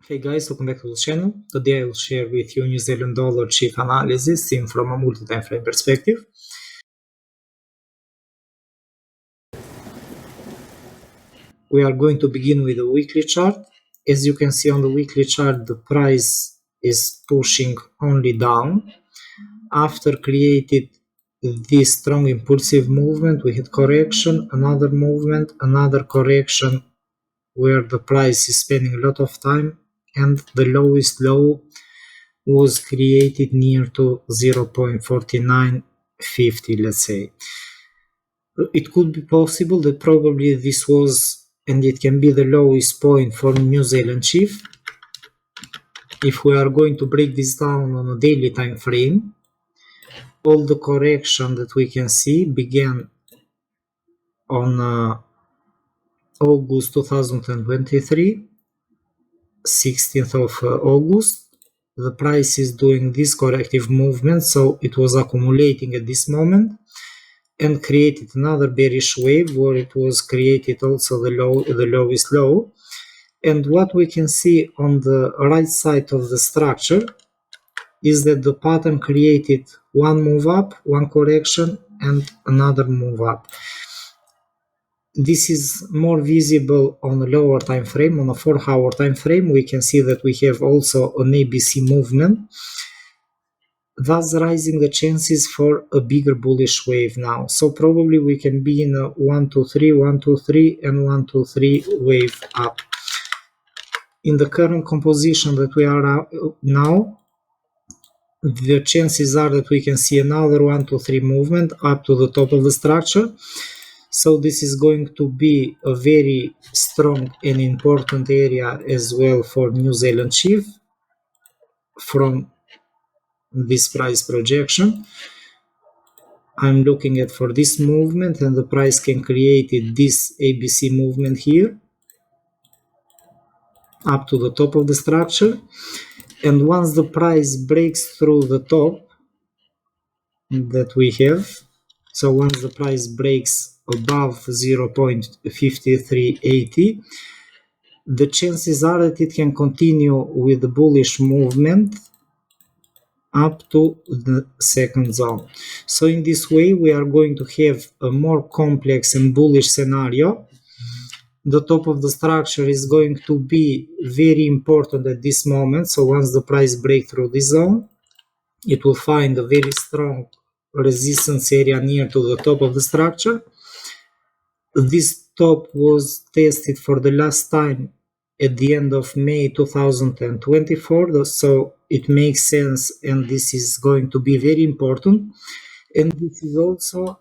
Hey guys, welcome back to the channel. Today I will share with you New Zealand dollar chief analysis seen from a multi-time frame perspective. We are going to begin with a weekly chart. As you can see on the weekly chart, the price is pushing only down. After created this strong impulsive movement, we had correction, another movement, another correction where the price is spending a lot of time, and the lowest low was created near to 0.4950, let's say. It could be possible that probably this was, and it can be the lowest point for New Zealand chief. If we are going to break this down on a daily time frame, all the correction that we can see began on August 2023, 16th of August. The price is doing this corrective movement, so it was accumulating at this moment and created another bearish wave where it was created also the lowest low. And what we can see on the right side of the structure is that the pattern created one move up, one correction, and another move up. This is more visible on a lower time frame. On a 4-hour time frame, we can see that we have also an ABC movement, thus raising the chances for a bigger bullish wave now. So probably we can be in a 1, 2, 3, 1, 2, 3, and 1, 2, 3 wave up. In the current composition that we are now, the chances are that we can see another 1, 2, 3 movement up to the top of the structure. So this is going to be a very strong and important area as well for New Zealand chief from this price projection. I'm looking at for this movement, and the price can create this ABC movement here up to the top of the structure. And once the price breaks through the top that we have, so once the price breaks above 0.5380, the chances are that it can continue with the bullish movement up to the second zone. So in this way we are going to have a more complex and bullish scenario. The top of the structure is going to be very important at this moment. So once the price breaks through this zone, it will find a very strong resistance area near to the top of the structure. This top was tested for the last time at the end of May 2024, so it makes sense, and this is going to be very important. And this is also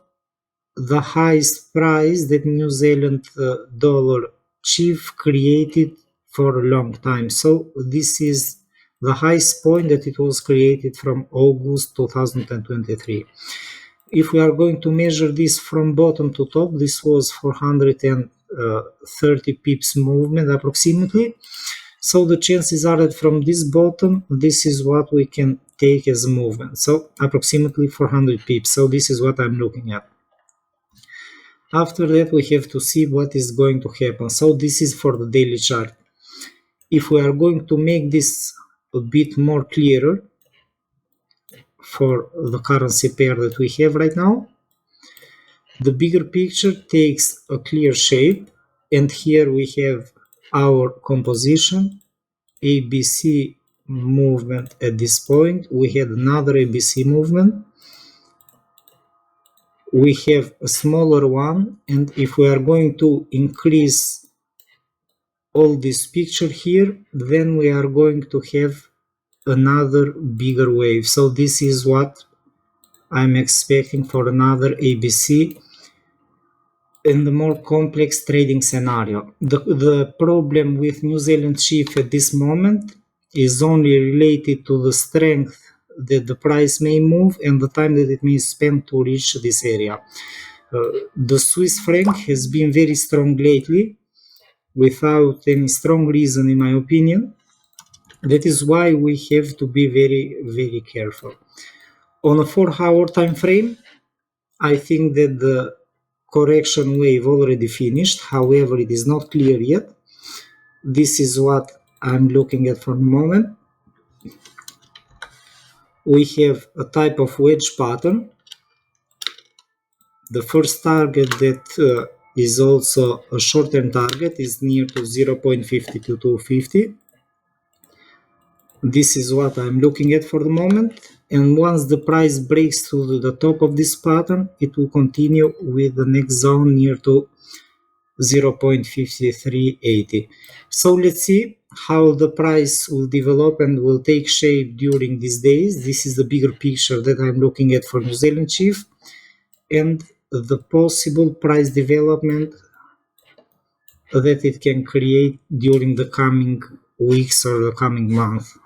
the highest price that New Zealand dollar chief created for a long time. So this is the highest point that it was created from August 2023. If we are going to measure this from bottom to top, this was 430 pips movement approximately. So the chances are that from this bottom, this is what we can take as a movement. So approximately 400 pips. So this is what I'm looking at. After that, we have to see what is going to happen. So this is for the daily chart. If we are going to make this a bit more clearer for the currency pair that we have right now, the bigger picture takes a clear shape, and here we have our composition, ABC movement at this point. We had another ABC movement. We have a smaller one, and if we are going to increase all this picture here, then we are going to have another bigger wave. So this is what I'm expecting for another ABC in the more complex trading scenario. The problem with New Zealand chief at this moment is only related to the strength that the price may move and the time that it may spend to reach this area. The Swiss franc has been very strong lately without any strong reason, in my opinion. That is why we have to be very, very careful. On a 4-hour time frame, I think that the correction wave already finished. However, it is not clear yet. This is what I'm looking at for the moment. We have a type of wedge pattern. The first target that is also a short-term target is near to 0.52250. This is what I'm looking at for the moment, and once the price breaks through the top of this pattern, it will continue with the next zone near to 0.5380. So let's see how the price will develop and will take shape during these days. This is the bigger picture that I'm looking at for New Zealand CHF and the possible price development that it can create during the coming weeks or the coming month,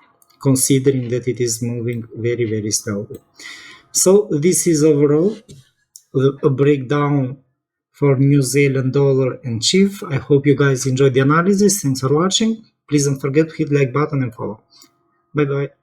considering that it is moving very, very slowly. So this is overall a breakdown for New Zealand dollar and CHF. I hope you guys enjoyed the analysis. Thanks for watching. Please don't forget to hit the like button and follow. Bye bye.